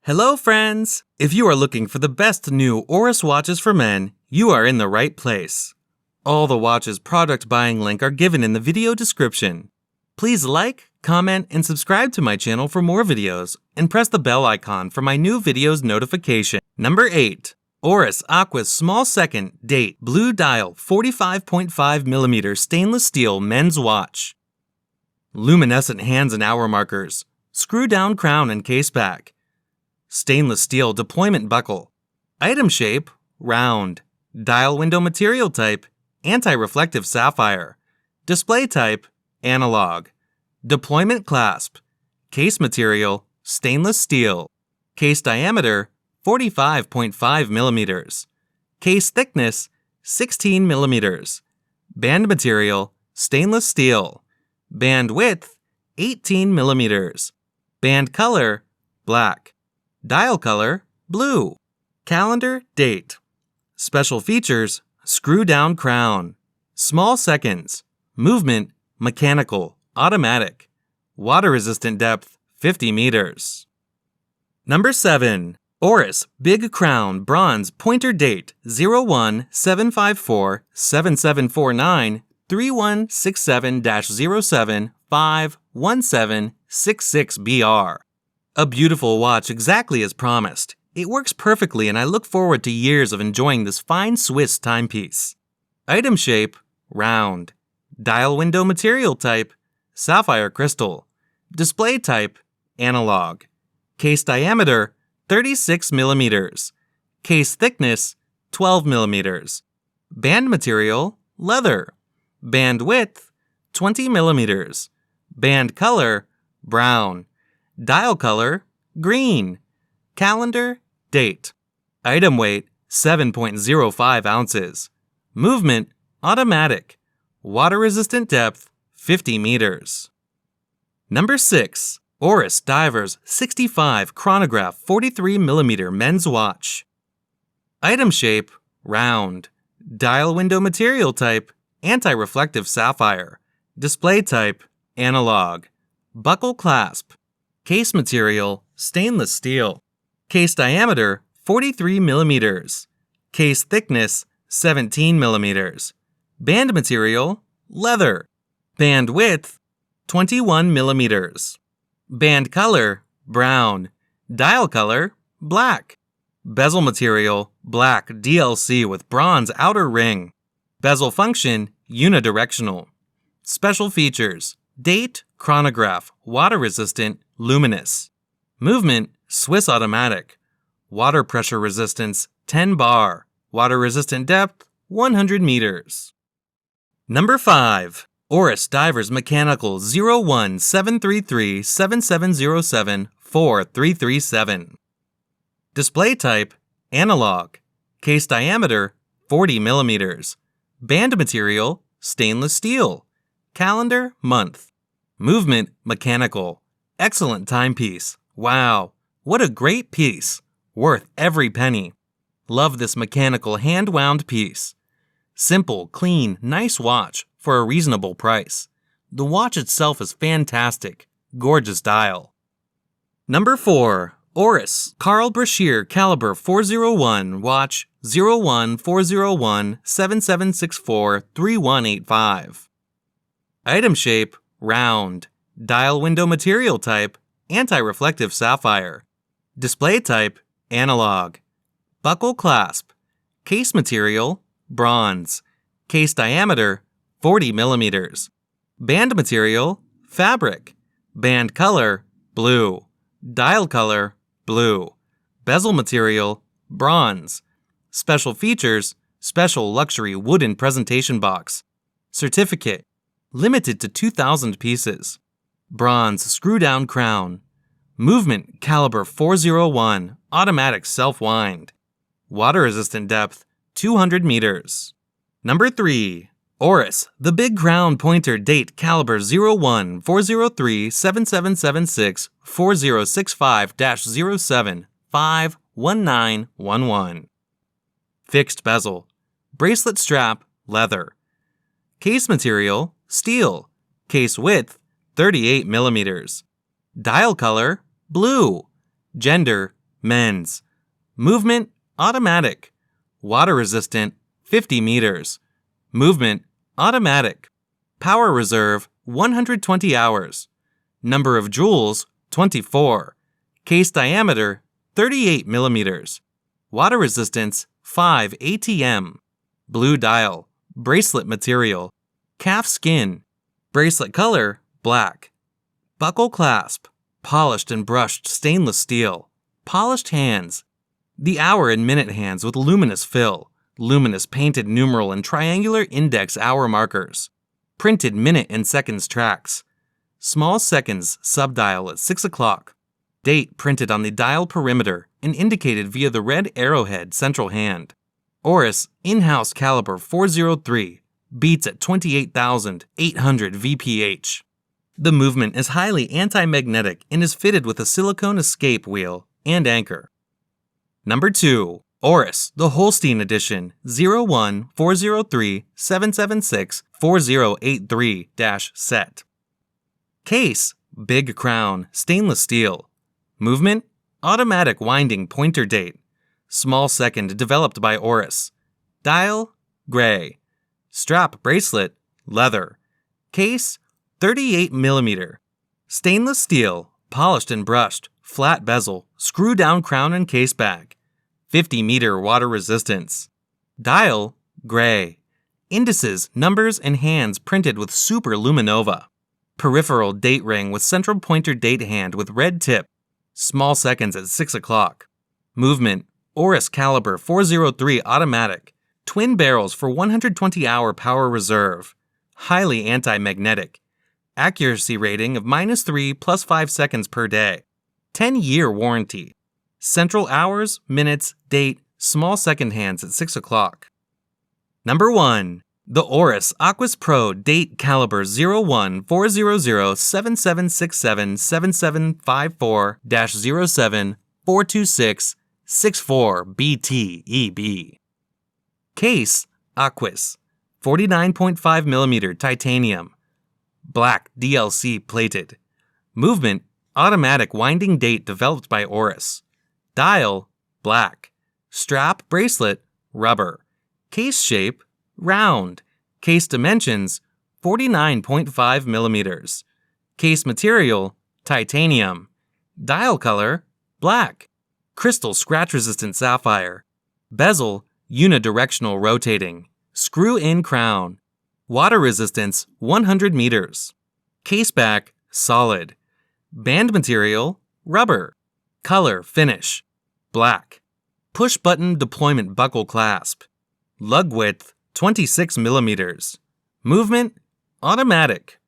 Hello friends! If you are looking for the best new Oris watches for men, you are in the right place. All the watches product buying link are given in the video description. Please like, comment, and subscribe to my channel for more videos, and press the bell icon for my new videos notification. Number 8. Oris Aquis Small Second Date Blue Dial 45.5mm Stainless Steel Men's Watch. Luminescent hands and hour markers. Screw down crown and case back. Stainless steel deployment buckle. Item shape, round. Dial window material type, anti-reflective sapphire. Display type, analog. Deployment clasp. Case material, stainless steel. Case diameter, 45.5mm. Case thickness, 16mm. Band material, stainless steel. Band width, 18mm. Band color, black. Dial color, blue. Calendar, date. Special features, screw down crown. Small seconds. Movement, mechanical, automatic. Water resistant depth, 50 meters. Number 7. Oris Big Crown Bronze Pointer Date 01-754-7749-3167-07-51766BR. A beautiful watch exactly as promised. It works perfectly and I look forward to years of enjoying this fine Swiss timepiece. Item shape, round. Dial window material type, sapphire crystal. Display type, analog. Case diameter, 36mm. Case thickness, 12mm. Band material, leather. Band width, 20mm. Band color, brown. Dial color, green. Calendar, date. Item weight, 7.05 ounces. Movement, automatic. Water resistant depth, 50 meters. Number 6. Oris Divers 65 Chronograph 43mm Men's Watch. Item shape, round. Dial window material type, anti-reflective sapphire. Display type, analog. Buckle clasp. Case material, stainless steel. Case diameter, 43mm. Case thickness, 17mm. Band material, leather. Band width, 21mm. Band color, brown. Dial color, black. Bezel material, black DLC with bronze outer ring. Bezel function, unidirectional. Special features, date, chronograph, water resistant, luminous. Movement, Swiss automatic. Water pressure resistance, 10 bar. Water resistant depth, 100 meters. Number 5. Oris Divers Mechanical 01-733-7707-4337. Display type, analog. Case diameter, 40mm. Band material, stainless steel. Calendar, month. Movement, mechanical. Excellent timepiece. Wow, what a great piece. Worth every penny. Love this mechanical hand-wound piece. Simple, clean, nice watch for a reasonable price. The watch itself is fantastic. Gorgeous dial. Number 4. Oris Carl Brashear Calibre 401 Watch 01-401-7764-3185. Item shape, round. Dial window material type, anti-reflective sapphire. Display type, analog. Buckle clasp. Case material, bronze. Case diameter, 40mm. Band material, fabric. Band color, blue. Dial color, blue. Bezel material, bronze. Special features, special luxury wooden presentation box. Certificate, limited to 2,000 pieces. Bronze screw-down crown. Movement Calibre 401, automatic self-wind. Water-resistant depth, 200 meters. Number 3. Oris The Big Crown Pointer Date Calibre 01-403-7776-4065-07-51911. Fixed bezel. Bracelet strap, leather. Case material, steel. Case width, 38mm. Dial color, blue. Gender, men's. Movement, automatic. Water resistant, 50 meters. Movement, automatic. Power reserve, 120 hours. Number of jewels, 24. Case diameter, 38 millimeters. Water resistance, 5 ATM. Blue dial. Bracelet material. Calf skin. Bracelet color, black. Buckle clasp. Polished and brushed stainless steel. Polished hands. The hour and minute hands with luminous fill. Luminous painted numeral and triangular index hour markers. Printed minute and seconds tracks. Small seconds subdial at 6 o'clock. Date printed on the dial perimeter and indicated via the red arrowhead central hand. Oris in-house Calibre 403 beats at 28,800 VPH. The movement is highly anti-magnetic and is fitted with a silicone escape wheel and anchor. Number 2. Oris, the Hölstein edition 01-403-776-4083-set. Case, big crown, stainless steel. Movement, automatic winding pointer date. Small second developed by Oris. Dial, gray. Strap bracelet, leather. Case, 38 millimeter. Stainless steel, polished and brushed, flat bezel, screw down crown and case bag. 50-meter water resistance. Dial, gray. Indices, numbers, and hands printed with super luminova. Peripheral date ring with central pointer date hand with red tip. Small seconds at 6 o'clock. Movement, Oris Calibre 403 automatic. Twin barrels for 120-hour power reserve. Highly anti-magnetic. Accuracy rating of -3 + 5 seconds per day. 10-year warranty. Central hours, minutes, date, small second hands at 6 o'clock. Number 1. The Oris AquisPro Date Calibre 01-400-7767-745-07-426-64-BTEB. Case, Aquis, 49.5 millimeter titanium. Black DLC plated. Movement, automatic winding date developed by Oris. Dial, black. Strap, bracelet, rubber. Case shape, round. Case dimensions, 49.5 millimeters. Case material, titanium. Dial color, black. Crystal scratch-resistant sapphire. Bezel, unidirectional rotating. Screw-in crown. Water resistance, 100 meters. Case back, solid. Band material, rubber. Color, finish, black. Push-button deployment buckle clasp. Lug width, 26 millimeters. Movement, automatic.